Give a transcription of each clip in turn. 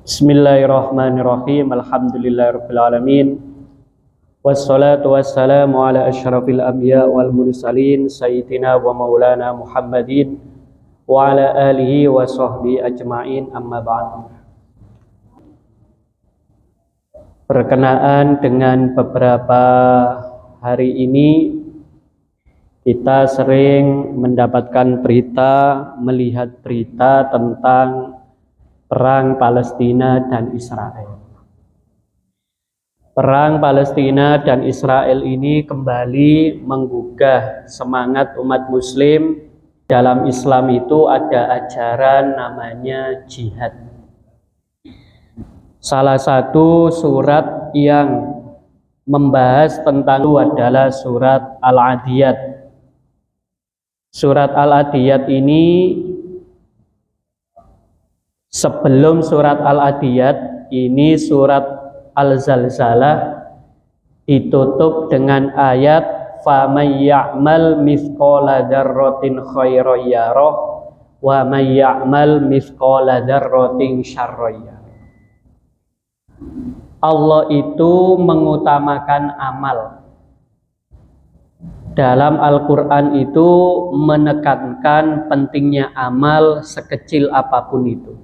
Bismillahirrahmanirrahim. Alhamdulillahirabbil alamin. Wassalatu wassalamu ala asyrafil anbiya wal mursalin sayyidina wa maulana Muhammadin wa ala alihi wa sahbihi ajmain, amma ba'd. Berkenaan dengan beberapa hari ini kita sering mendapatkan melihat berita tentang perang Palestina dan Israel. Perang Palestina dan Israel ini kembali menggugah semangat umat muslim. Dalam Islam itu ada ajaran namanya jihad. Salah satu surat yang membahas tentang itu adalah surat Al-Adiyat. Surat Al-Adiyat ini sebelum surat Al-Adiyat, ini surat Al-Zalzalah ditutup dengan ayat faman ya'mal mithqala dzarratin khairan yarah wa man ya'mal mithqala dzarratin syarran yarah. Allah itu mengutamakan amal. Dalam Al-Quran itu menekankan pentingnya amal sekecil apapun itu.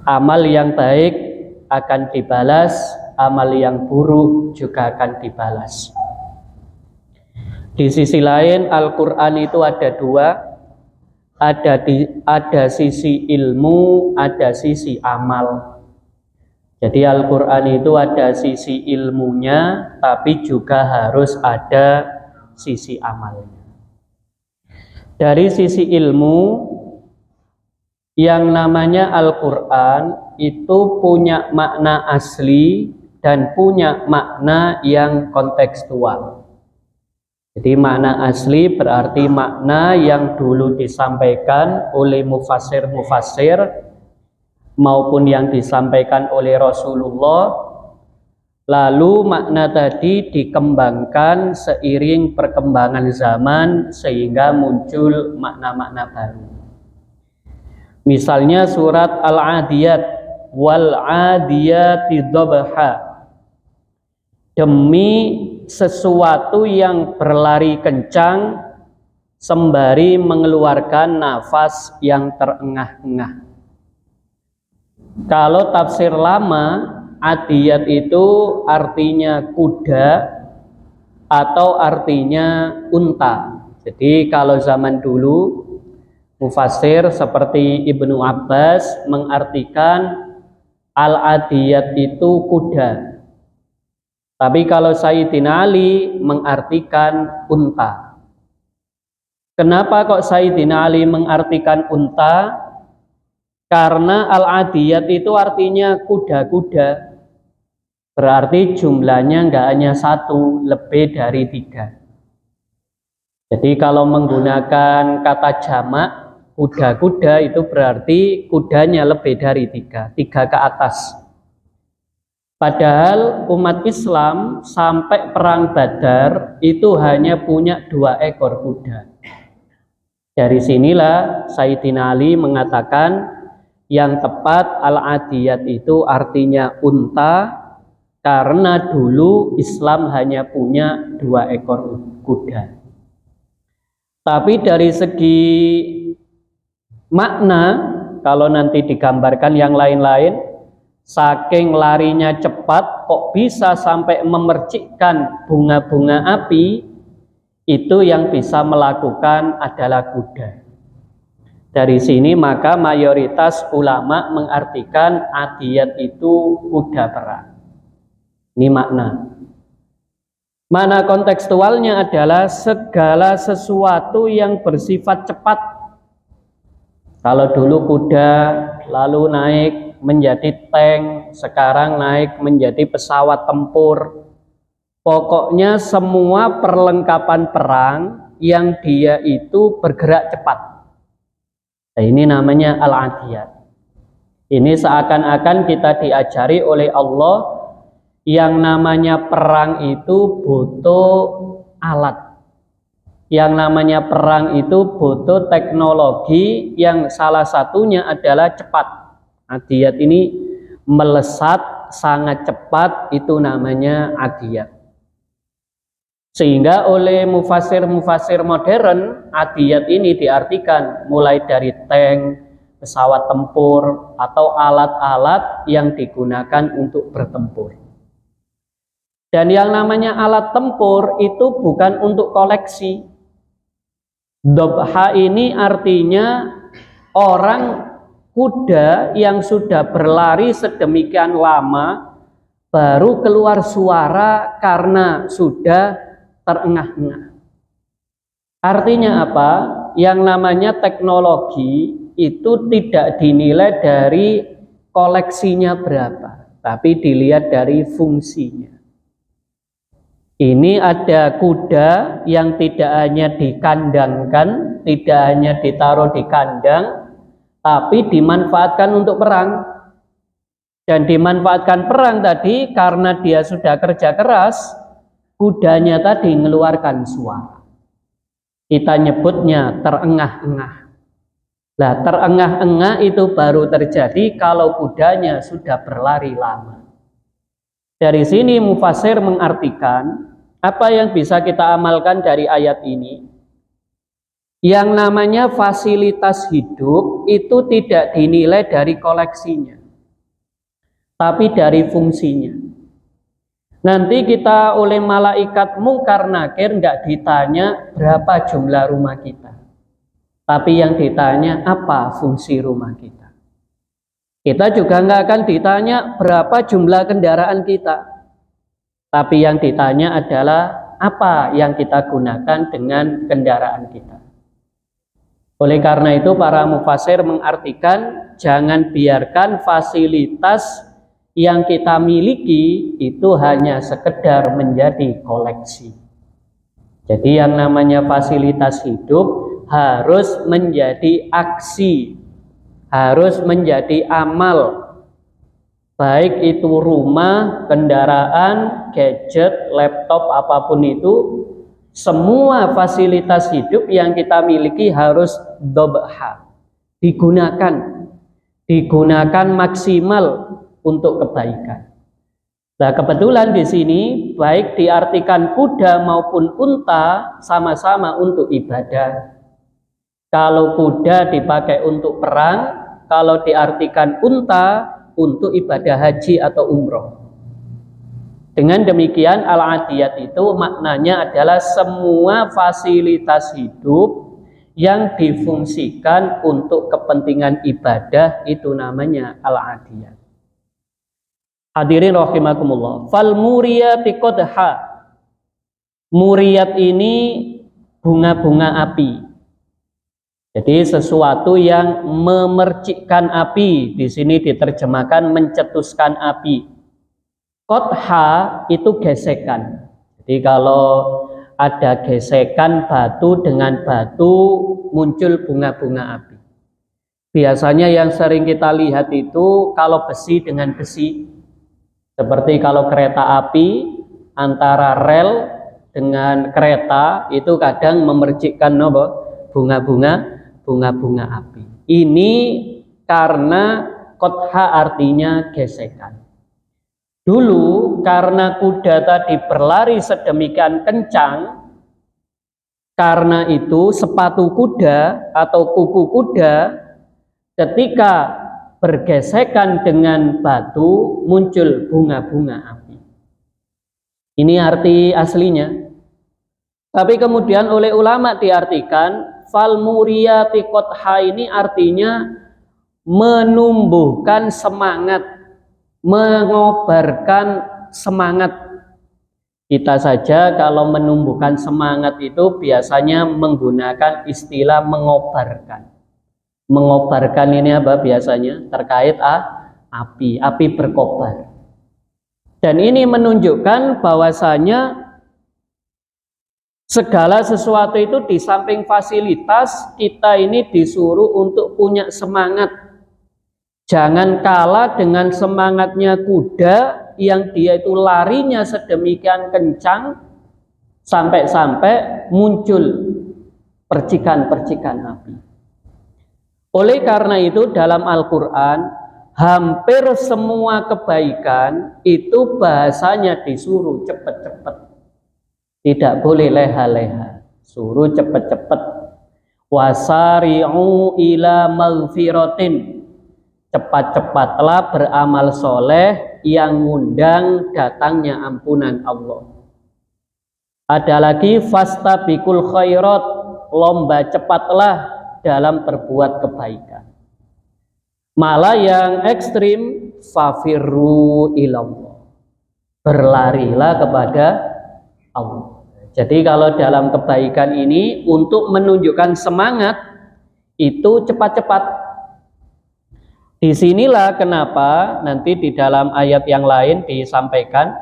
Amal yang baik akan dibalas, amal yang buruk juga akan dibalas. Di sisi lain Al-Quran itu ada dua, ada sisi ilmu, ada sisi amal. Jadi Al-Quran itu ada sisi ilmunya, tapi juga harus ada sisi amalnya. Dari sisi ilmu, yang namanya Al-Quran itu punya makna asli dan punya makna yang kontekstual. Jadi makna asli berarti makna yang dulu disampaikan oleh mufassir-mufassir maupun yang disampaikan oleh Rasulullah, lalu makna tadi dikembangkan seiring perkembangan zaman sehingga muncul makna-makna baru. Misalnya surat Al-Adiyat, wal adiyati dhabha, demi sesuatu yang berlari kencang sembari mengeluarkan nafas yang terengah-engah. Kalau tafsir lama, adiyat itu artinya kuda atau artinya unta. Jadi kalau zaman dulu mufassir seperti Ibnu Abbas mengartikan Al-Adiyat itu kuda. Tapi kalau Sayyidina Ali mengartikan unta. Kenapa kok Sayyidina Ali mengartikan unta? Karena Al-Adiyat itu artinya kuda-kuda. Berarti jumlahnya enggak hanya satu, lebih dari 3. Jadi kalau menggunakan kata jamak, kuda-kuda itu berarti kudanya lebih dari 3 ke atas. Padahal umat Islam sampai perang Badar itu hanya punya 2 ekor kuda. Dari sinilah Sayyidina Ali mengatakan yang tepat Al-Adiyat itu artinya unta, karena dulu Islam hanya punya 2 ekor kuda. Tapi dari segi makna, kalau nanti digambarkan yang lain-lain, saking larinya cepat kok bisa sampai memercikkan bunga-bunga api, itu yang bisa melakukan adalah kuda. Dari sini maka mayoritas ulama mengartikan adiyat itu kuda perang. Ini makna. Mana kontekstualnya adalah segala sesuatu yang bersifat cepat. Kalau dulu kuda, lalu naik menjadi tank, sekarang naik menjadi pesawat tempur. Pokoknya semua perlengkapan perang yang dia itu bergerak cepat. Nah, ini namanya Al-Adiyat. Ini seakan-akan kita diajari oleh Allah yang namanya perang itu butuh alat. Yang namanya perang itu butuh teknologi yang salah satunya adalah cepat. Adiyat ini melesat sangat cepat, itu namanya adiyat. Sehingga oleh mufasir-mufasir modern, adiyat ini diartikan mulai dari tank, pesawat tempur, atau alat-alat yang digunakan untuk bertempur. Dan yang namanya alat tempur itu bukan untuk koleksi. Dobha ini artinya orang kuda yang sudah berlari sedemikian lama baru keluar suara karena sudah terengah-engah. Artinya apa? Yang namanya teknologi itu tidak dinilai dari koleksinya berapa, tapi dilihat dari fungsinya. Ini ada kuda yang tidak hanya dikandangkan, tidak hanya ditaruh di kandang, tapi dimanfaatkan untuk perang. Dan dimanfaatkan perang tadi karena dia sudah kerja keras, kudanya tadi mengeluarkan suara. Kita nyebutnya terengah-engah. Nah, terengah-engah itu baru terjadi kalau kudanya sudah berlari lama. Dari sini mufasir mengartikan apa yang bisa kita amalkan dari ayat ini. Yang namanya fasilitas hidup itu tidak dinilai dari koleksinya, tapi dari fungsinya. Nanti kita oleh malaikat mungkar nakir nggak ditanya berapa jumlah rumah kita, tapi yang ditanya apa fungsi rumah kita. Kita juga nggak akan ditanya berapa jumlah kendaraan kita, tapi yang ditanya adalah apa yang kita gunakan dengan kendaraan kita. Oleh karena itu para mufasir mengartikan jangan biarkan fasilitas yang kita miliki itu hanya sekedar menjadi koleksi. Jadi yang namanya fasilitas hidup harus menjadi aksi, harus menjadi amal. Baik itu rumah, kendaraan, gadget, laptop, apapun itu, semua fasilitas hidup yang kita miliki harus dobha, digunakan maksimal untuk kebaikan. Nah, kebetulan di sini baik diartikan kuda maupun unta sama-sama untuk ibadah. Kalau kuda dipakai untuk perang, kalau diartikan unta untuk ibadah haji atau umroh. Dengan demikian al-adiyat itu maknanya adalah semua fasilitas hidup yang difungsikan untuk kepentingan ibadah, itu namanya al-adiyat. Hadirin rahimakumullah. Fal muriyati qadha. Muriyat ini bunga-bunga api. Jadi sesuatu yang memercikkan api, di sini diterjemahkan mencetuskan api. Qadha itu gesekan. Jadi kalau ada gesekan batu dengan batu muncul bunga-bunga api. Biasanya yang sering kita lihat itu kalau besi dengan besi. Seperti kalau kereta api antara rel dengan kereta itu kadang memercikkan bunga-bunga api. Ini karena qadha artinya gesekan. Dulu karena kuda tadi berlari sedemikian kencang, karena itu sepatu kuda atau kuku kuda ketika bergesekan dengan batu muncul bunga-bunga api. Ini arti aslinya. Tapi kemudian oleh ulama diartikan fal muriyati qadha ini artinya menumbuhkan semangat, mengobarkan semangat. Kita saja kalau menumbuhkan semangat itu biasanya menggunakan istilah mengobarkan. Mengobarkan ini apa biasanya? Terkait api berkobar. Dan ini menunjukkan bahwasanya segala sesuatu itu di samping fasilitas, kita ini disuruh untuk punya semangat. Jangan kalah dengan semangatnya kuda yang dia itu larinya sedemikian kencang sampai-sampai muncul percikan-percikan api. Oleh karena itu dalam Al-Quran Hampir semua kebaikan itu bahasanya disuruh cepet-cepet, tidak boleh leha-leha, suruh cepet-cepet. Wasari'u ila maghfiratin, cepat-cepatlah beramal soleh yang ngundang datangnya ampunan Allah. Ada lagi fastabiqul khairat, lomba cepatlah dalam berbuat kebaikan. Malah yang ekstrim, fafirru ilallah, berlarilah kepada Allah. Jadi kalau dalam kebaikan ini untuk menunjukkan semangat itu cepat-cepat. Disinilah kenapa nanti di dalam ayat yang lain disampaikan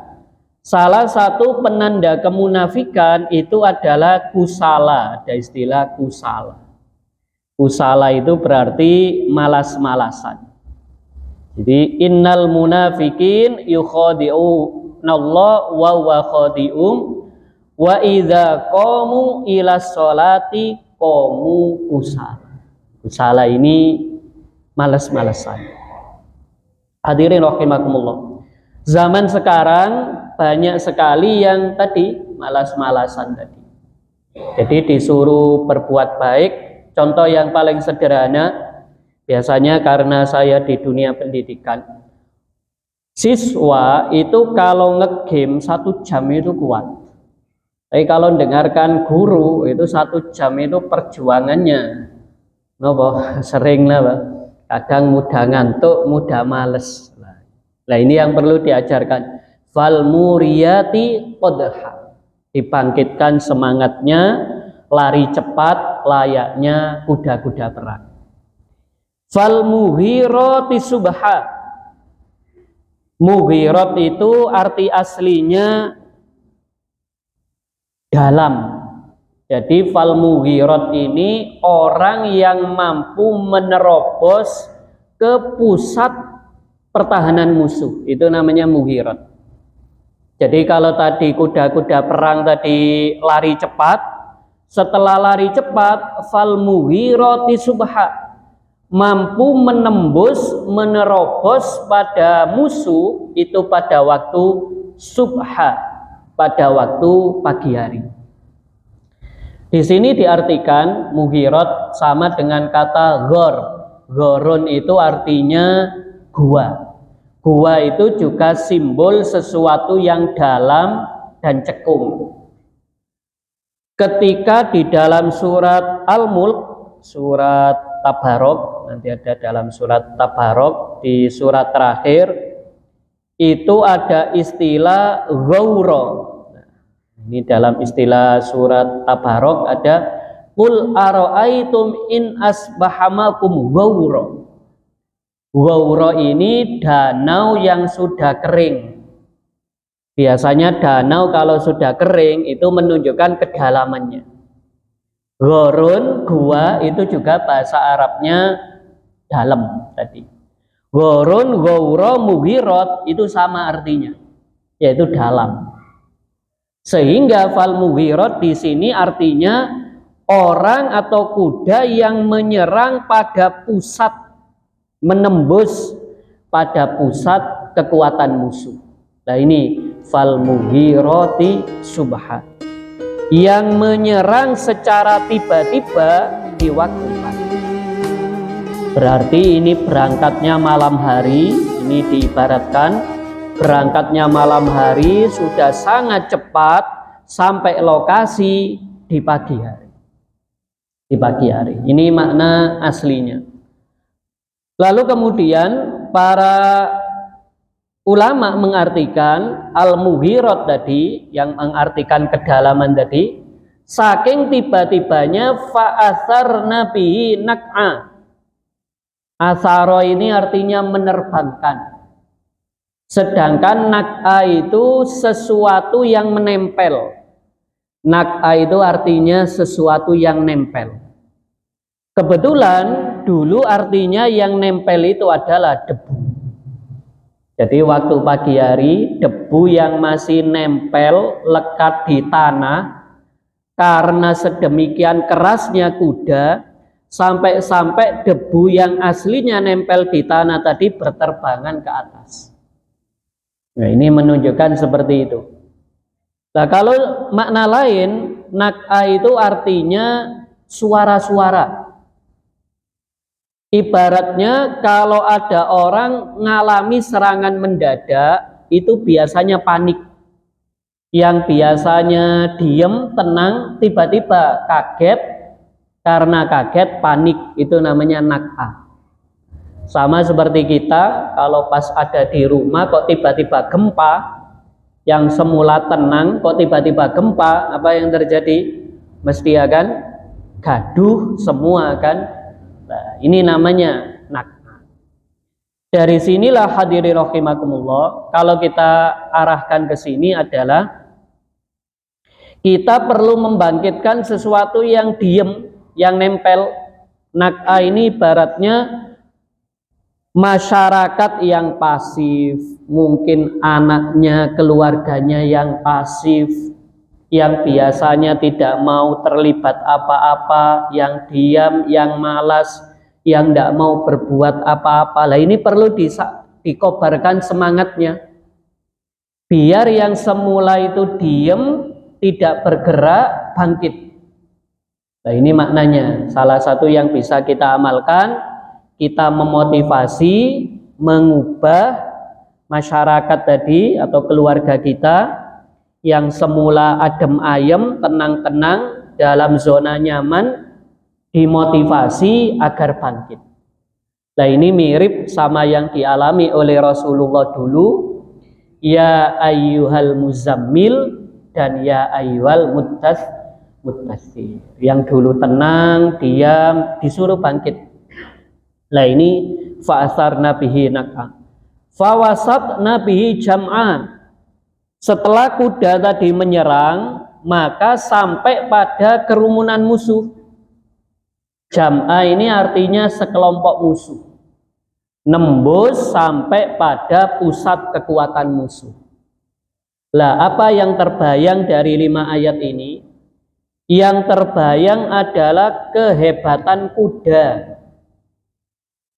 salah satu penanda kemunafikan itu adalah kusala. Ada istilah kusala. Kusala itu berarti malas-malasan. Jadi innal munafikin yukhadi'unallah wa huwa khadi'um wa idza qamu ila sholati qamu kusala. Kusala ini malas-malasan. Hadirin rahimakumullah. Zaman sekarang banyak sekali yang tadi malas-malasan tadi. Jadi disuruh berbuat baik. Contoh yang paling sederhana, biasanya karena saya di dunia pendidikan, siswa itu kalau ngegame 1 jam itu kuat. Tapi kalau dengarkan guru itu 1 jam itu perjuangannya, nopo sering lah, Pak. Kadang mudah ngantuk, mudah males. Nah ini yang perlu diajarkan. Fal muriyati qadha, dibangkitkan semangatnya, lari cepat layaknya kuda-kuda perang. Fal mughirati subha, mughirat itu arti aslinya dalam. Jadi fal mughirat ini orang yang mampu menerobos ke pusat pertahanan musuh, itu namanya mughirat. Jadi kalau tadi kuda-kuda perang tadi lari cepat, setelah lari cepat fal mughirati subha, mampu menembus, menerobos pada musuh itu pada waktu subha, pada waktu pagi hari. Di sini diartikan mughirat sama dengan kata ghor. Ghorun itu artinya gua. Gua itu juga simbol sesuatu yang dalam dan cekung. Ketika di dalam surat Al-Mulk, surat Tabarok, nanti ada dalam surat Tabarok, di surat terakhir itu ada istilah ghaura. Ini dalam istilah surat Tabarok ada qul ara'aitum in asbahamakum ghaura. Ghaura ini danau yang sudah kering. Biasanya danau kalau sudah kering itu menunjukkan kedalamannya. Ghaurun, gua, itu juga bahasa Arabnya dalam tadi. Ghaurun, ghaura, mughirat itu sama artinya, yaitu dalam. Sehingga fal mughirat di sini artinya orang atau kuda yang menyerang pada pusat, menembus pada pusat kekuatan musuh. Nah ini fal mughirati subha, yang menyerang secara tiba-tiba di waktu pagi. Berarti ini berangkatnya malam hari, ini diibaratkan berangkatnya malam hari sudah sangat cepat sampai lokasi di pagi hari. Di pagi hari. Ini makna aslinya. Lalu kemudian para ulama mengartikan al-mughirat tadi, yang mengartikan kedalaman tadi, saking tiba-tibanya fa'asarna bihi nak'a. Asaro ini artinya menerbangkan. Sedangkan nak'a itu sesuatu yang menempel. Nak'a itu artinya sesuatu yang nempel. Kebetulan dulu artinya yang nempel itu adalah debu. Jadi waktu pagi hari debu yang masih nempel lekat di tanah karena sedemikian kerasnya kuda sampai-sampai debu yang aslinya nempel di tanah tadi berterbangan ke atas. Nah, ini menunjukkan seperti itu. Nah, kalau makna lain, nak'a itu artinya suara-suara. Ibaratnya kalau ada orang ngalami serangan mendadak, itu biasanya panik. Yang biasanya diem, tenang, tiba-tiba kaget. Karena kaget, panik, itu namanya nak'a. Sama seperti kita, kalau pas ada di rumah kok tiba-tiba gempa, yang semula tenang kok tiba-tiba gempa, apa yang terjadi? Mesti akan gaduh semua kan. Nah, ini namanya nak'a. Dari sinilah hadirin rahimakumullah, kalau kita arahkan ke sini adalah kita perlu membangkitkan sesuatu yang diem, yang nempel. Nak'a ini ibaratnya masyarakat yang pasif, mungkin anaknya, keluarganya yang pasif, yang biasanya tidak mau terlibat apa-apa, yang diam, yang malas, yang tidak mau berbuat apa-apa. Lah ini perlu dikobarkan semangatnya. Biar yang semula itu diem, tidak bergerak, bangkit. Nah ini maknanya. Salah satu yang bisa kita amalkan, kita memotivasi, mengubah masyarakat tadi atau keluarga kita yang semula adem ayem, tenang-tenang, dalam zona nyaman, dimotivasi agar bangkit. Nah ini mirip sama yang dialami oleh Rasulullah dulu, ya ayyuhal muzammil dan ya ayyuhal muttatsir. Yang dulu tenang, diam, disuruh bangkit. Nah ini fa'asarna bihi nak'a, fawasatna bihi jam'an. Setelah kuda tadi menyerang, maka sampai pada kerumunan musuh. Jam'a ini artinya sekelompok musuh, nembus sampai pada pusat kekuatan musuh. Lah apa yang terbayang dari 5 ayat ini? Yang terbayang adalah kehebatan kuda.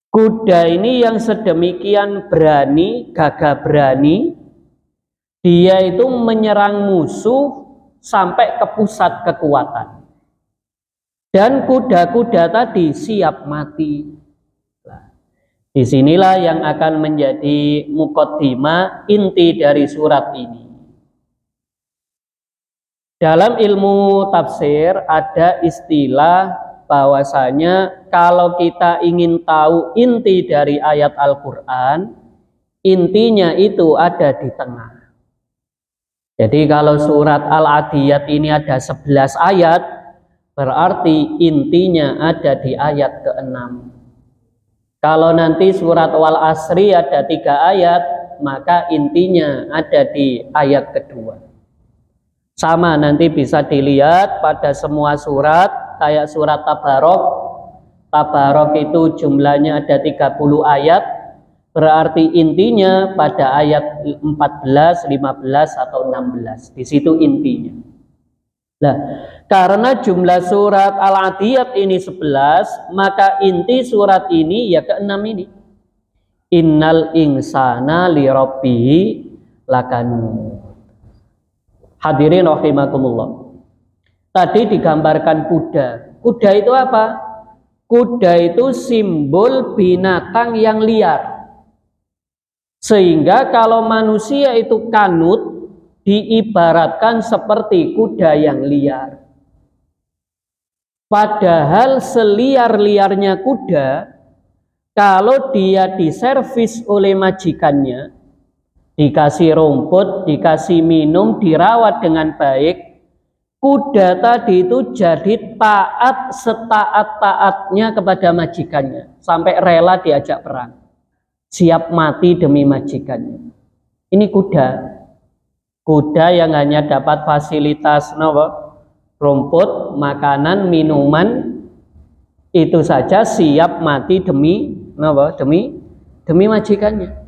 Kuda ini yang sedemikian berani, gagah berani, dia itu menyerang musuh sampai ke pusat kekuatan. Dan kuda-kuda tadi siap mati. Nah, disinilah yang akan menjadi muqaddimah inti dari surat ini. Dalam ilmu tafsir ada istilah bahwasanya kalau kita ingin tahu inti dari ayat Al-Quran, intinya itu ada di tengah. Jadi kalau surat Al-Adiyat ini ada 11 ayat, berarti intinya ada di ayat ke-6. Kalau nanti surat Wal Asri ada 3 ayat, maka intinya ada di ayat kedua. Sama nanti bisa dilihat pada semua surat. Kayak surat Tabarok itu jumlahnya ada 30 ayat, berarti intinya pada ayat 14, 15 atau 16. Di situ intinya. Nah, karena jumlah surat Al-Adiyat ini 11, maka inti surat ini ya ke-6 ini. Innal insana li rabbihi lakanud. Hadirin rahimakumullah. Tadi digambarkan kuda. Kuda itu apa? Kuda itu simbol binatang yang liar. Sehingga kalau manusia itu kanut, diibaratkan seperti kuda yang liar. Padahal seliar-liarnya kuda, kalau dia diservis oleh majikannya, dikasih rumput, dikasih minum, dirawat dengan baik, kuda tadi itu jadi taat setaat-taatnya kepada majikannya, sampai rela diajak perang, siap mati demi majikannya. Ini kuda yang hanya dapat fasilitas rumput, makanan, minuman, itu saja siap mati demi majikannya.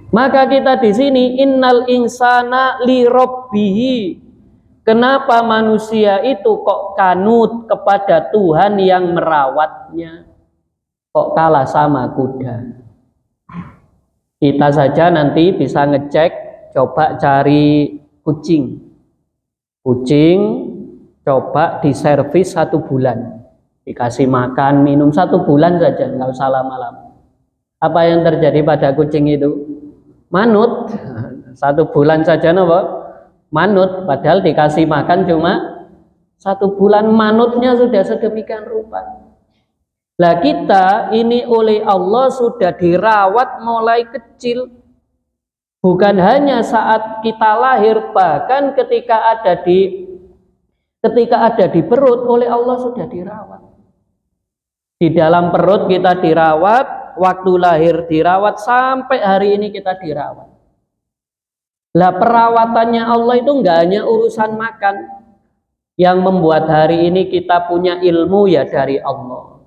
Maka kita di sini innal insana li rabbihi, Kenapa manusia itu kok kanut kepada Tuhan yang merawatnya? Kok kalah sama kuda? Kita saja nanti bisa ngecek, coba cari kucing. Kucing coba diservis 1 bulan. Dikasih makan, minum 1 bulan saja, nggak usah lama-lama. Apa yang terjadi pada kucing itu? Manut. 1 bulan saja nopo? Manut, padahal dikasih makan cuma 1 bulan, manutnya sudah sedemikian rupa. Lah kita ini oleh Allah sudah dirawat mulai kecil, bukan hanya saat kita lahir, bahkan ketika ada di perut oleh Allah sudah dirawat. Di dalam perut kita dirawat, waktu lahir dirawat, sampai hari ini kita dirawat. Lah perawatannya Allah itu enggak hanya urusan makan. Yang membuat hari ini kita punya ilmu ya dari Allah.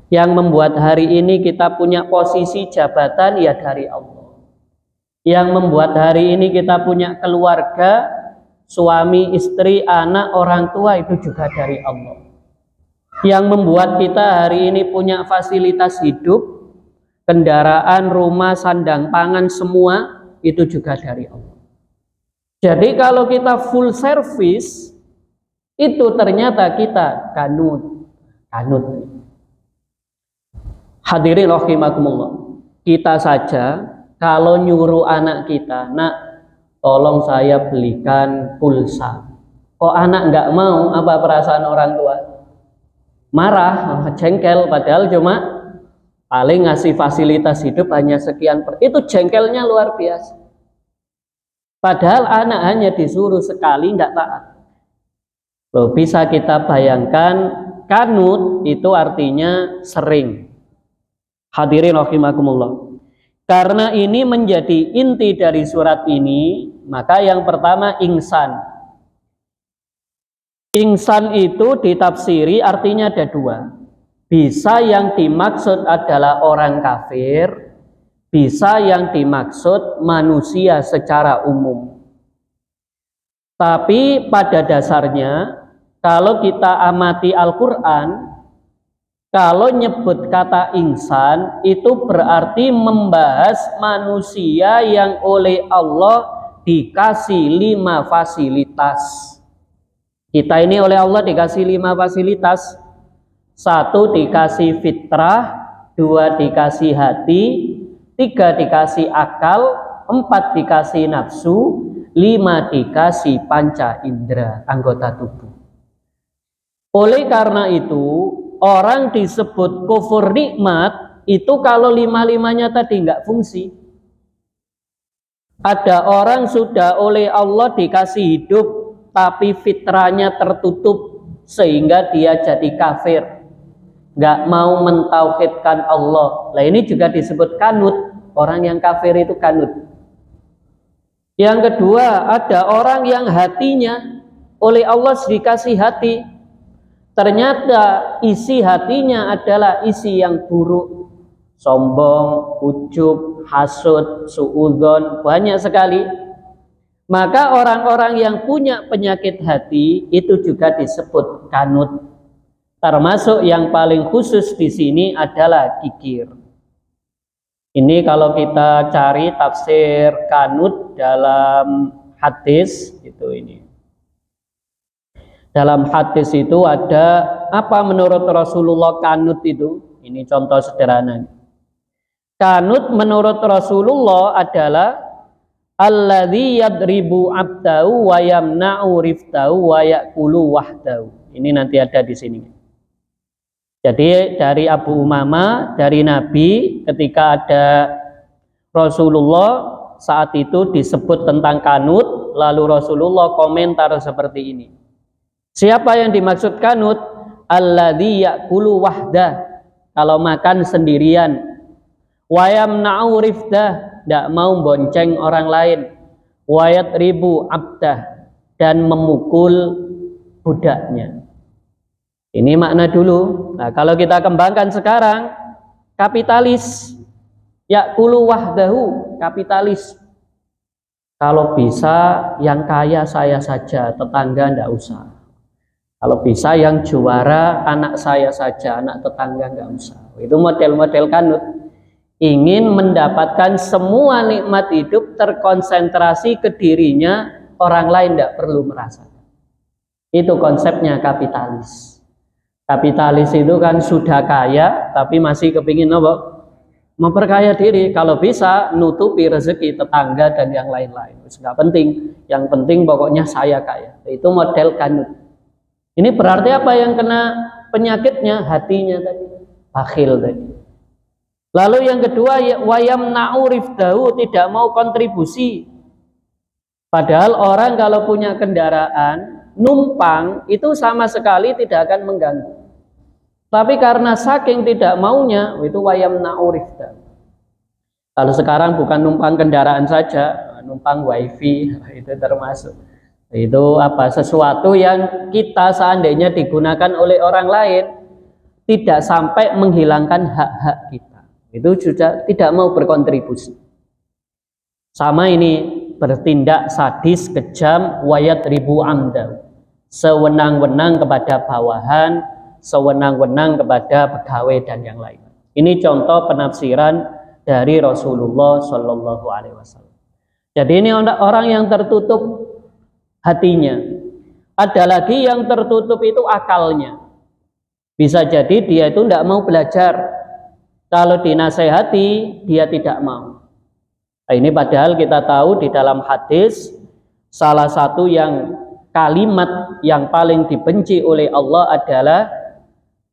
Yang membuat hari ini kita punya posisi jabatan ya dari Allah. Yang membuat hari ini kita punya keluarga, suami, istri, anak, orang tua, itu juga dari Allah. Yang membuat kita hari ini punya fasilitas hidup, kendaraan, rumah, sandang, pangan, semua itu juga dari Allah. Jadi kalau kita full service, itu ternyata kita kanut. Hadirin rahimakumullah. Kita saja kalau nyuruh anak kita, nak tolong saya belikan pulsa. Kok anak nggak mau, apa perasaan orang tua? Marah, jengkel, padahal cuma paling ngasih fasilitas hidup hanya sekian itu jengkelnya luar biasa. Padahal anak hanya disuruh sekali, nggak taat. Loh, bisa kita bayangkan, kanut itu artinya sering. Hadirin rahimakumullah. Karena ini menjadi inti dari surat ini, maka yang pertama ingsan. Ingsan itu ditafsiri artinya ada 2. Bisa yang dimaksud adalah orang kafir, bisa yang dimaksud manusia secara umum. Tapi pada dasarnya kalau kita amati Al-Quran, kalau nyebut kata insan itu berarti membahas manusia yang oleh Allah dikasih 5 fasilitas. Kita ini oleh Allah dikasih 5 fasilitas. 1 dikasih fitrah, 2 dikasih hati, 3 dikasih akal, 4 dikasih nafsu, 5 dikasih panca indera, anggota tubuh. Oleh karena itu, orang disebut kufur nikmat itu kalau 5-5-nya tadi nggak fungsi. Ada orang sudah oleh Allah dikasih hidup, tapi fitrahnya tertutup sehingga dia jadi kafir, nggak mau mentauhidkan Allah. Nah ini juga disebut kanut. Orang yang kafir itu kanut. Yang kedua, ada orang yang hatinya oleh Allah dikasih hati, ternyata isi hatinya adalah isi yang buruk, sombong, ujub, hasud, suudzon, banyak sekali. Maka orang-orang yang punya penyakit hati itu juga disebut kanut. Termasuk yang paling khusus di sini adalah kikir. Ini kalau kita cari tafsir kanut dalam hadis itu ini. Dalam hadis itu ada apa menurut Rasulullah kanut itu? Ini contoh sederhana. Kanut menurut Rasulullah adalah alladzi yadribu abdahu wa yamna'u riftahu wa ya'kulu wahdahu. Ini nanti ada di sini. Jadi dari Abu Umamah, dari Nabi, ketika ada Rasulullah saat itu disebut tentang kanut, lalu Rasulullah komentar seperti ini. Siapa yang dimaksud kanut? Alladzi ya'kulu wahdah, kalau makan sendirian. Wa yamna'u rifdah, tidak mau bonceng orang lain. Wa yatribu abdah, dan memukul budaknya. Ini makna dulu. Nah, kalau kita kembangkan sekarang, kapitalis, ya'kulu wahdahu, kapitalis. Kalau bisa yang kaya saya saja, tetangga ndak usah. Kalau bisa yang juara anak saya saja, anak tetangga nggak usah. Itu model-model kanut. Ingin mendapatkan semua nikmat hidup terkonsentrasi ke dirinya, orang lain tidak perlu merasakan. Itu konsepnya kapitalis. Kapitalis itu kan sudah kaya, tapi masih kepingin apa? Memperkaya diri. Kalau bisa nutupi rezeki tetangga dan yang lain-lain. Nggak penting. Yang penting pokoknya saya kaya. Itu model kanut. Ini berarti apa yang kena penyakitnya? Hatinya tadi. Bakhil tadi. Lalu yang kedua, wayam na'urifdahu, tidak mau kontribusi. Padahal orang kalau punya kendaraan, numpang itu sama sekali tidak akan mengganggu. Tapi karena saking tidak maunya, itu wayam na'urifdahu. Kalau sekarang bukan numpang kendaraan saja, numpang wifi, itu termasuk. Itu apa? Sesuatu yang kita seandainya digunakan oleh orang lain, tidak sampai menghilangkan hak-hak kita. Itu juga tidak mau berkontribusi. Sama ini, bertindak sadis, kejam, wayat ribu amda, sewenang-wenang kepada bawahan, sewenang-wenang kepada pegawai dan yang lain. Ini contoh penafsiran dari Rasulullah Shallallahu Alaihi Wasallam. Jadi ini orang yang tertutup hatinya. Ada lagi yang tertutup itu akalnya. Bisa jadi dia itu tidak mau belajar. Kalau dinasehati, dia tidak mau. Nah, ini padahal kita tahu di dalam hadis, salah satu yang kalimat yang paling dibenci oleh Allah adalah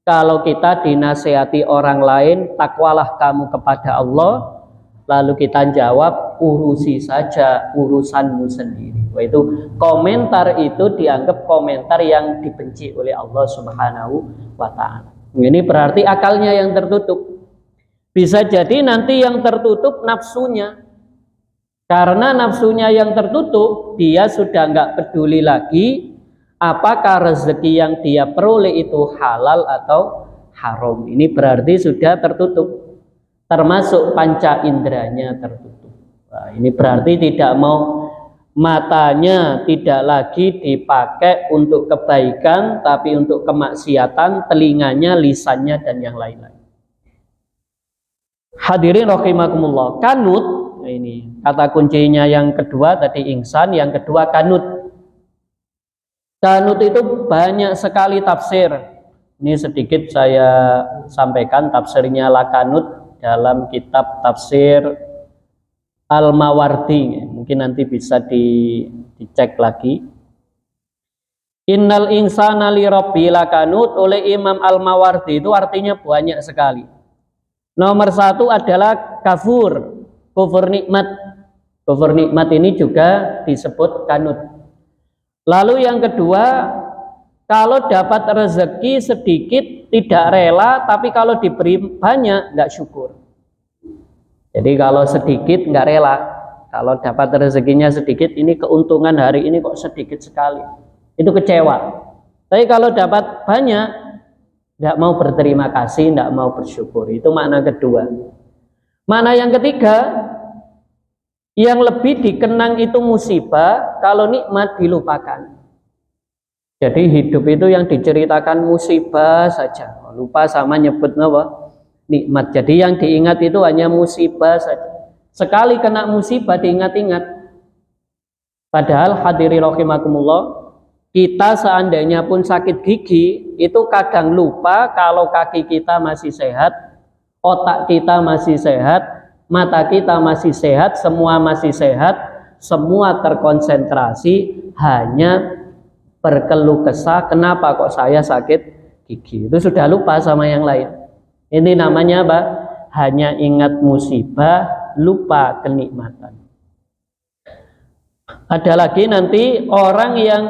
kalau kita dinasehati orang lain, takwalah kamu kepada Allah, lalu kita jawab, urusi saja urusanmu sendiri. Wah, itu komentar itu dianggap komentar yang dibenci oleh Allah Subhanahu wa Ta'ala. Ini berarti akalnya yang tertutup. Bisa jadi nanti yang tertutup nafsunya. Karena nafsunya yang tertutup, dia sudah nggak peduli lagi apakah rezeki yang dia peroleh itu halal atau haram. Ini berarti sudah tertutup. Termasuk panca inderanya tertutup. Nah, ini berarti tidak mau, matanya tidak lagi dipakai untuk kebaikan, tapi untuk kemaksiatan, telinganya, lisannya, dan yang lain-lain. Hadirin rahimakumullah, kanut, ini kata kuncinya yang kedua tadi ihsan, yang kedua kanut. Kanut itu banyak sekali tafsir. Ini sedikit saya sampaikan tafsirnya Lakanut dalam kitab tafsir Al-Mawardi. Mungkin nanti bisa dicek lagi. Innal insana li rabbi lakanut oleh Imam Al-Mawardi itu artinya banyak sekali. Nomor satu adalah kafur, kufur nikmat. Kufur nikmat ini juga disebut kanut. Lalu yang kedua, kalau dapat rezeki sedikit tidak rela, tapi kalau diberi banyak nggak syukur. Jadi kalau sedikit nggak rela, kalau dapat rezekinya sedikit, ini keuntungan hari ini kok sedikit sekali, itu kecewa. Tapi kalau dapat banyak, nggak mau berterima kasih, nggak mau bersyukur. Itu makna kedua. Makna yang ketiga, yang lebih dikenang itu musibah, kalau nikmat dilupakan. Jadi hidup itu yang diceritakan musibah saja, lupa sama nyebut apa? Nikmat. Jadi yang diingat itu hanya musibah saja. Sekali kena musibah diingat-ingat. Padahal hadirin rahimakumullah, kita seandainya pun sakit gigi, itu kadang lupa kalau kaki kita masih sehat, otak kita masih sehat, mata kita masih sehat, semua masih sehat, semua terkonsentrasi hanya berkeluh kesah, kenapa kok saya sakit gigi. Itu sudah lupa sama yang lain. Ini namanya apa? Hanya ingat musibah, lupa kenikmatan. Ada lagi nanti orang yang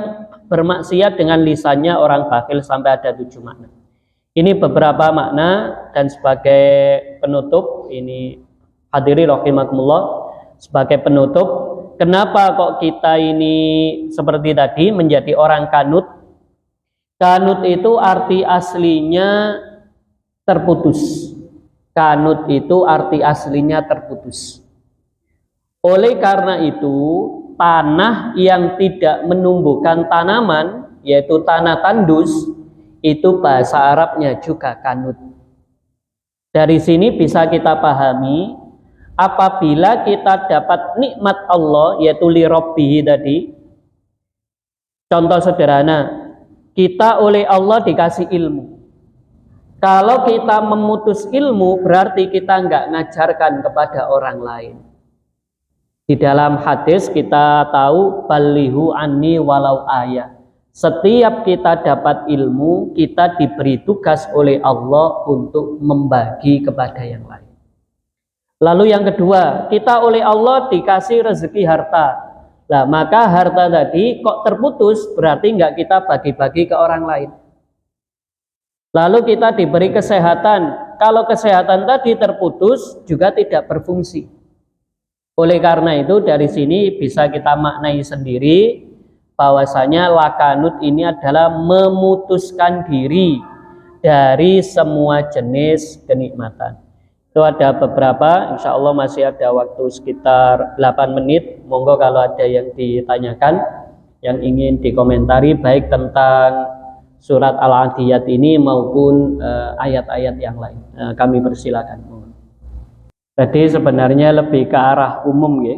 bermaksiat dengan lisannya, orang bakhil, sampai ada 7 makna. Ini beberapa makna, dan sebagai penutup, ini hadirin rahimakumullah, sebagai penutup, kenapa kok kita ini seperti tadi menjadi orang kanut? Kanut itu arti aslinya terputus. Kanut itu arti aslinya terputus. Oleh karena itu, tanah yang tidak menumbuhkan tanaman, yaitu tanah tandus, itu bahasa Arabnya juga kanut. Dari sini bisa kita pahami, apabila kita dapat nikmat Allah, yaitu li rabbihi tadi, contoh sederhana, kita oleh Allah dikasih ilmu. Kalau kita memutus ilmu, berarti kita nggak ngajarkan kepada orang lain. Di dalam hadis kita tahu, ballihu anni walau ayat. Setiap kita dapat ilmu, kita diberi tugas oleh Allah untuk membagi kepada yang lain. Lalu yang kedua, kita oleh Allah dikasih rezeki harta. Nah, maka harta tadi kok terputus, berarti nggak kita bagi-bagi ke orang lain. Lalu kita diberi kesehatan. Kalau kesehatan tadi terputus, juga tidak berfungsi. Oleh karena itu, dari sini bisa kita maknai sendiri bahwasanya lakanut ini adalah memutuskan diri dari semua jenis kenikmatan. Itu ada beberapa, insya Allah masih ada waktu sekitar 8 menit. Monggo kalau ada yang ditanyakan, yang ingin dikomentari baik tentang surat Al-Adiyat ini maupun ayat-ayat yang lain, kami persilakan. Jadi sebenarnya lebih ke arah umum ya,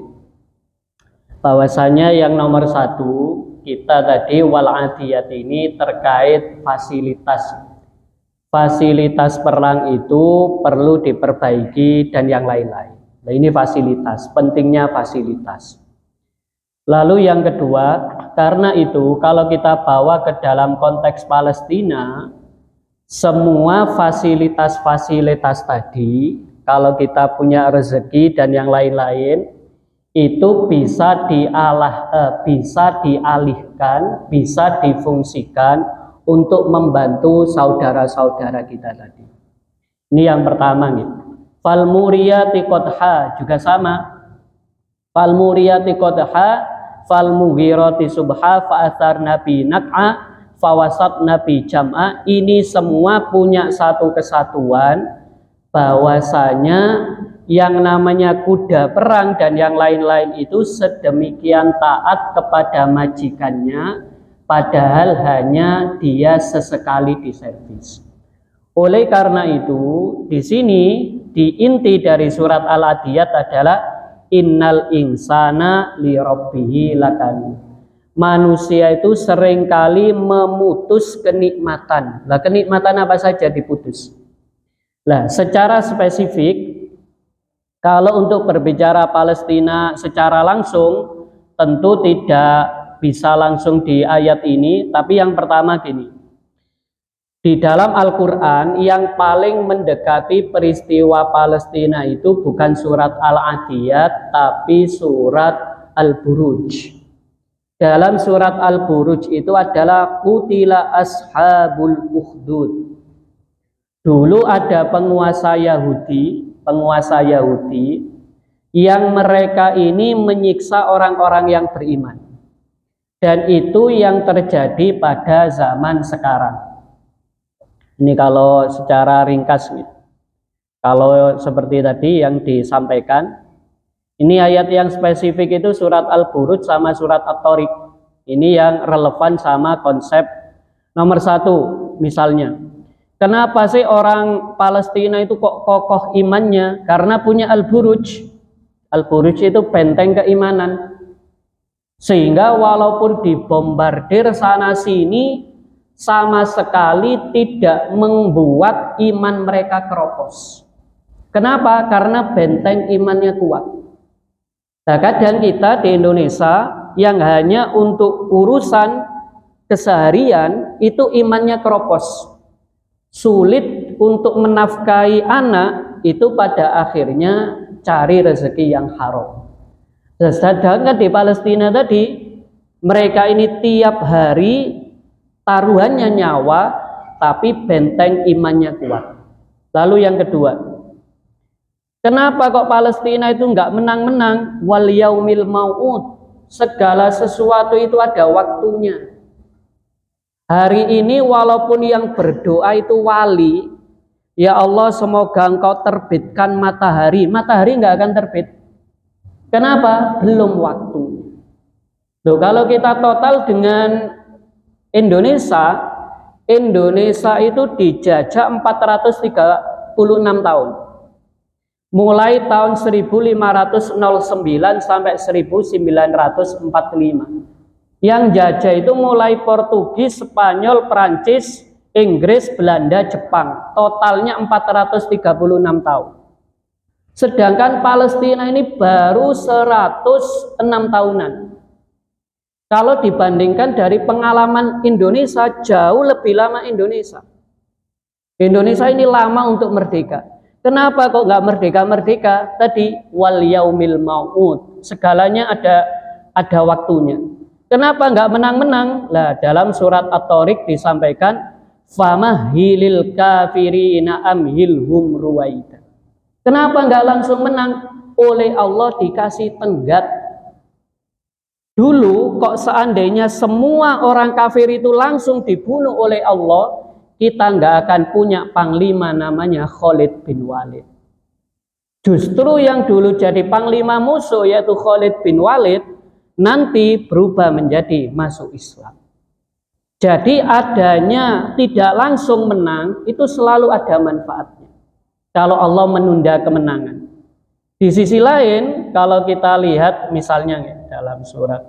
bahwasanya yang nomor satu kita tadi Wal-Adiyat ini terkait fasilitas perang itu perlu diperbaiki dan yang lain-lain. Nah ini fasilitas, pentingnya fasilitas. Lalu yang kedua, karena itu kalau kita bawa ke dalam konteks Palestina, semua fasilitas-fasilitas tadi, kalau kita punya rezeki dan yang lain-lain, itu bisa dialihkan, bisa difungsikan untuk membantu saudara-saudara kita tadi. Ini yang pertama nih. Fal muriyati qadha juga sama. Fal muriyati qadha fal mughirati subha fa atharna bi naq'a fawasatna bi jam'a. Ini semua punya satu kesatuan, bahwasanya yang namanya kuda perang dan yang lain-lain itu sedemikian taat kepada majikannya, padahal hanya dia sesekali diservis. Oleh karena itu, di sini di inti dari surat Al-Adiyat adalah innal insana li rabbihi lakanut. Manusia itu seringkali memutus kenikmatan. Lah kenikmatan apa saja diputus? Lah secara spesifik, kalau untuk berbicara Palestina secara langsung, tentu tidak bisa langsung di ayat ini, tapi yang pertama gini. Di dalam Al-Quran yang paling mendekati peristiwa Palestina itu bukan surat Al-Adiyat, tapi surat Al-Buruj. Dalam surat Al-Buruj itu adalah qutila ashabul ukhdud. Dulu ada penguasa Yahudi yang mereka ini menyiksa orang-orang yang beriman. Dan itu yang terjadi pada zaman sekarang. Ini kalau secara ringkas, kalau seperti tadi yang disampaikan, ini ayat yang spesifik itu surat Al-Buruj sama surat At-Tariq. Ini yang relevan sama konsep nomor satu. Misalnya, kenapa sih orang Palestina itu kok kokoh imannya? Karena punya Al-Buruj. Al-Buruj itu benteng keimanan. Sehingga walaupun dibombardir sana sini, sama sekali tidak membuat iman mereka keropos. Kenapa? Karena benteng imannya kuat. Nah, kadang kita di Indonesia yang hanya untuk urusan keseharian itu imannya keropos. Sulit untuk menafkahi anak, itu pada akhirnya cari rezeki yang haram. Sedangkan di Palestina tadi, mereka ini tiap hari taruhannya nyawa, tapi benteng imannya kuat. Lalu yang kedua, kenapa kok Palestina itu nggak menang-menang? Wal yaumil mau'ud. Segala sesuatu itu ada waktunya. Hari ini walaupun yang berdoa itu wali, ya Allah semoga engkau terbitkan matahari. Matahari nggak akan terbit. Kenapa? Belum waktunya. Loh, kalau kita total dengan Indonesia, Indonesia itu dijajah 436 tahun. Mulai tahun 1509 sampai 1945. Yang jajah itu mulai Portugis, Spanyol, Prancis, Inggris, Belanda, Jepang. Totalnya 436 tahun. Sedangkan Palestina ini baru 106 tahunan. Kalau dibandingkan dari pengalaman Indonesia, jauh lebih lama Indonesia. Indonesia ini lama untuk merdeka. Kenapa kok nggak merdeka-merdeka? Tadi wal yaumil mau'ud. Segalanya ada waktunya. Kenapa nggak menang-menang? Lah, dalam surat At-Tariq disampaikan famahilil kafirina amhilhum ruwaida. Kenapa nggak langsung menang? Oleh Allah dikasih tenggat. Dulu kok seandainya semua orang kafir itu langsung dibunuh oleh Allah, kita nggak akan punya panglima namanya Khalid bin Walid. Justru yang dulu jadi panglima musuh yaitu Khalid bin Walid nanti berubah menjadi masuk Islam. Jadi adanya tidak langsung menang itu selalu ada manfaatnya. Kalau Allah menunda kemenangan. Di sisi lain, kalau kita lihat misalnya dalam surat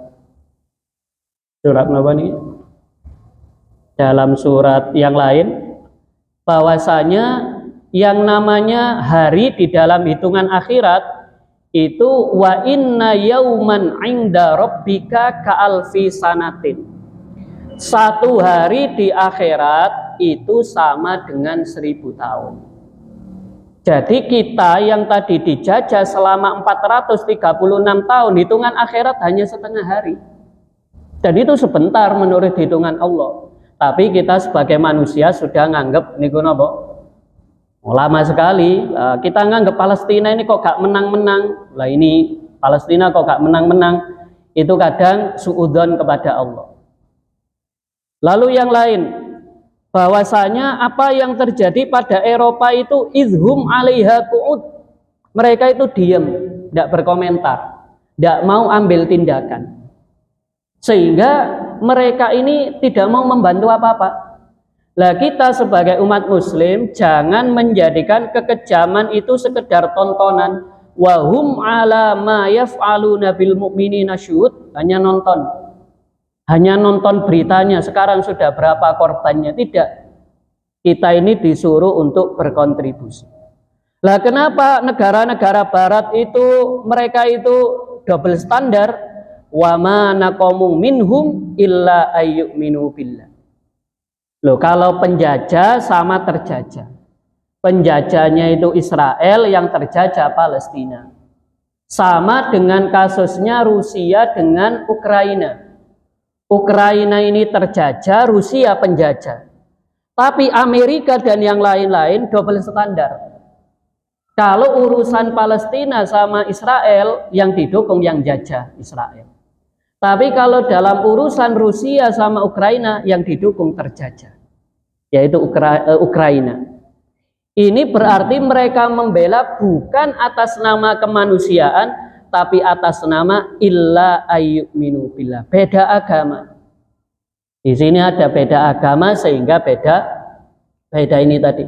apa nih? Dalam surat yang lain, bahwasanya yang namanya hari di dalam hitungan akhirat itu wa inna yauman 'inda rabbika ka'alfi sanatin. Satu hari di akhirat itu sama dengan 1000 tahun. Jadi kita yang tadi dijajah selama 436 tahun, hitungan akhirat hanya setengah hari. Dan itu sebentar menurut hitungan Allah. Tapi kita sebagai manusia sudah nganggep niku napa? Lama sekali. Kita nganggep Palestina ini kok gak menang-menang. Lah ini Palestina kok gak menang-menang. Itu kadang suudzon kepada Allah. Lalu yang lain, bahwasanya apa yang terjadi pada Eropa itu izhum 'alaiha qu'ud. Mereka itu diam, tidak berkomentar, tidak mau ambil tindakan. Sehingga mereka ini tidak mau membantu apa-apa. Lah kita sebagai umat muslim jangan menjadikan kekejaman itu sekedar tontonan. Wa hum 'ala ma yaf'aluna bil mu'minina syuhud, hanya nonton. Hanya nonton beritanya, sekarang sudah berapa korbannya. Tidak. Kita ini disuruh untuk berkontribusi. Lah kenapa negara-negara barat itu mereka itu double standar? Wa ma naqamu minhum illa ayyuminu billah. Loh, kalau penjajah sama terjajah. Penjajahnya itu Israel, yang terjajah Palestina. Sama dengan kasusnya Rusia dengan Ukraina. Ukraina ini terjajah, Rusia penjajah. Tapi Amerika dan yang lain-lain double standar. Kalau urusan Palestina sama Israel, yang didukung yang jajah Israel. Tapi kalau dalam urusan Rusia sama Ukraina, yang didukung terjajah, yaitu Ukraina. Ini berarti mereka membela bukan atas nama kemanusiaan, tapi atas nama illa ayyuminu billah, beda agama. Di sini ada beda agama sehingga beda ini tadi.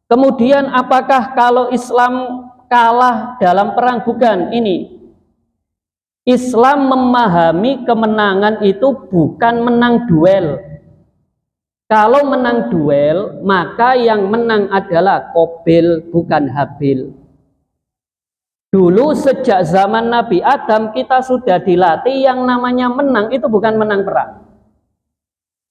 Kemudian apakah kalau Islam kalah dalam perang? Bukan. Ini Islam memahami kemenangan itu bukan menang duel. Kalau menang duel, maka yang menang adalah Qabil, bukan Habil. Dulu sejak zaman Nabi Adam kita sudah dilatih yang namanya menang itu bukan menang perang.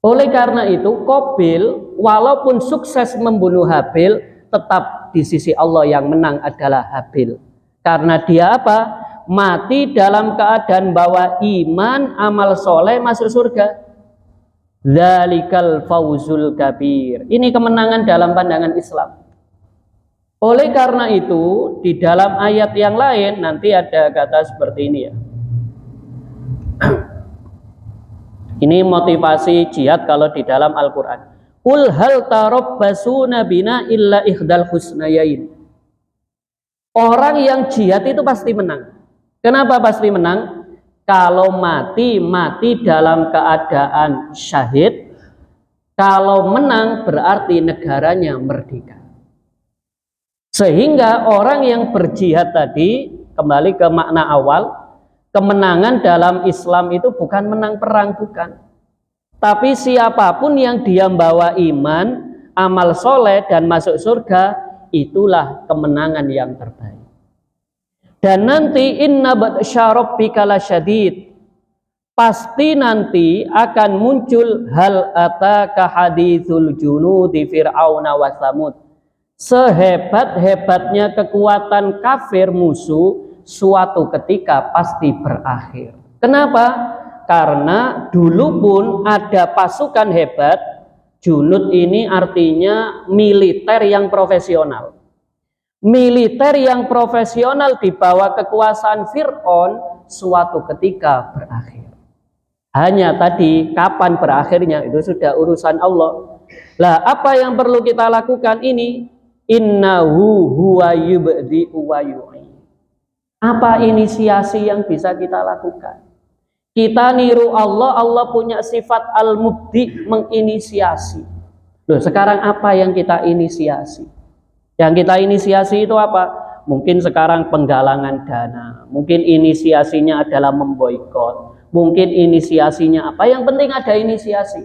Oleh karena itu Qabil walaupun sukses membunuh Habil, tetap di sisi Allah yang menang adalah Habil. Karena dia apa? Mati dalam keadaan bahwa iman, amal soleh, masuk surga. Dzalikal fauzul kabir. Ini kemenangan dalam pandangan Islam. Oleh karena itu, di dalam ayat yang lain nanti ada kata seperti ini ya. Ini motivasi jihad kalau di dalam Al-Quran. Qul hal tarabbasuna bina illa ikhdal husnayain. Orang yang jihad itu pasti menang. Kenapa pasti menang? Kalau mati dalam keadaan syahid. Kalau menang berarti negaranya merdeka. Sehingga orang yang berjihad tadi, kembali ke makna awal, kemenangan dalam Islam itu bukan menang perang, bukan. Tapi siapapun yang dia membawa iman, amal soleh dan masuk surga, itulah kemenangan yang terbaik. Dan nanti inna batsya rabbika lasyadid, pasti nanti akan muncul hal ataka haditsul junudi fir'auna wa samud. Sehebat-hebatnya kekuatan kafir musuh, suatu ketika pasti berakhir. Kenapa? Karena dulu pun ada pasukan hebat. Junud ini artinya militer yang profesional. Militer yang profesional di bawah kekuasaan Fir'aun suatu ketika berakhir. Hanya tadi kapan berakhirnya itu sudah urusan Allah. Lah, apa yang perlu kita lakukan ini? Innahu huwa yubdi'u wa yu'id. Apa inisiasi yang bisa kita lakukan? Kita niru Allah, Allah punya sifat al-mubdi, menginisiasi. Loh, sekarang apa yang kita inisiasi? Yang kita inisiasi itu apa? Mungkin sekarang penggalangan dana, mungkin inisiasinya adalah memboikot, mungkin inisiasinya apa? Yang penting ada inisiasi.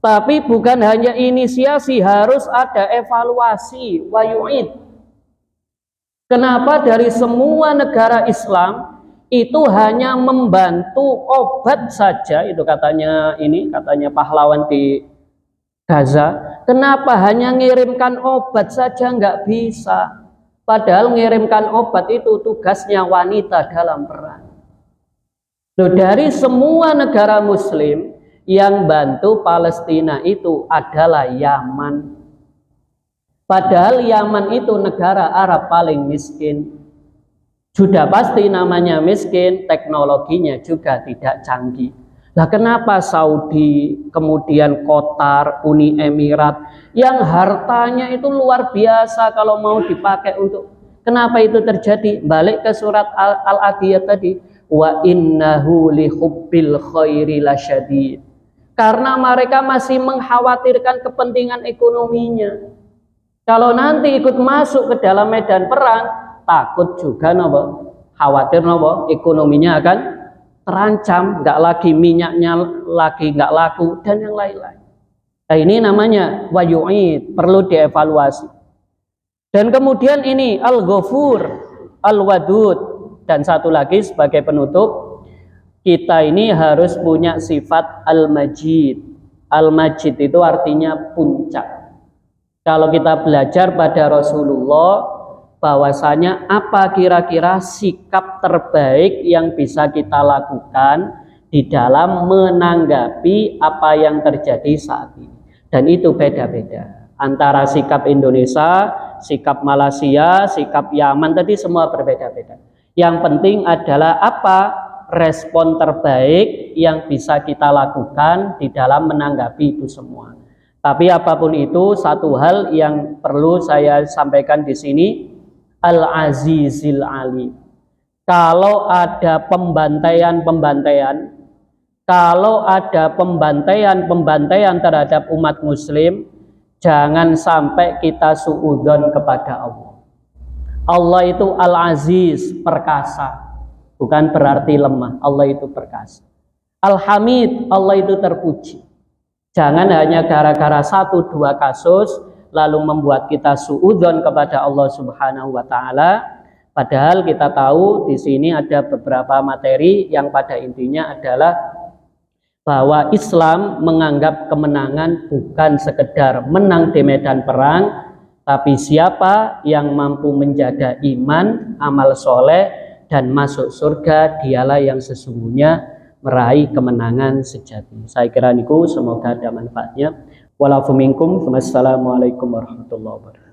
Tapi bukan hanya inisiasi, harus ada evaluasi, wa yu'id. Kenapa dari semua negara Islam itu hanya membantu obat saja, itu katanya pahlawan di Gaza, kenapa hanya ngirimkan obat saja nggak bisa? Padahal ngirimkan obat itu tugasnya wanita dalam perang. Loh, dari semua negara Muslim yang bantu Palestina itu adalah Yaman. Padahal Yaman itu negara Arab paling miskin. Sudah pasti namanya miskin, teknologinya juga tidak canggih. Nah, kenapa Saudi, kemudian Qatar, Uni Emirat yang hartanya itu luar biasa kalau mau dipakai untuk, kenapa itu terjadi? Balik ke surat Al-Adiyat tadi, wa innahu li hubbil khairi lasyadid. Karena mereka masih mengkhawatirkan kepentingan ekonominya. Kalau nanti ikut masuk ke dalam medan perang, takut juga khawatir ekonominya akan terancam, nggak lagi minyaknya lagi nggak laku dan yang lain-lain. Nah, ini namanya wa yu'id, perlu dievaluasi. Dan kemudian ini al-ghafur, al-wadud, dan satu lagi sebagai penutup, kita ini harus punya sifat al-majid. Al-majid itu artinya puncak. Kalau kita belajar pada Rasulullah, bahwasanya apa kira-kira sikap terbaik yang bisa kita lakukan di dalam menanggapi apa yang terjadi saat ini. Dan itu beda-beda. Antara sikap Indonesia, sikap Malaysia, sikap Yaman tadi semua berbeda-beda. Yang penting adalah apa respon terbaik yang bisa kita lakukan di dalam menanggapi itu semua. Tapi apapun itu, satu hal yang perlu saya sampaikan di sini, Al-Azizil Alim. Kalau ada pembantaian-pembantaian, kalau ada pembantaian-pembantaian terhadap umat muslim, jangan sampai kita suudzon kepada Allah. Allah itu Al-Aziz, perkasa. Bukan berarti lemah, Allah itu perkasa. Al-Hamid, Allah itu terpuji. Jangan hanya gara-gara 1-2 kasus lalu membuat kita suudzon kepada Allah Subhanahu wa taala, padahal kita tahu di sini ada beberapa materi yang pada intinya adalah bahwa Islam menganggap kemenangan bukan sekedar menang di medan perang, tapi siapa yang mampu menjaga iman, amal soleh dan masuk surga, dialah yang sesungguhnya meraih kemenangan sejati. Saya kira niku, semoga ada manfaatnya. Walafu minkum, wassalamualaikum warahmatullahi wabarakatuh.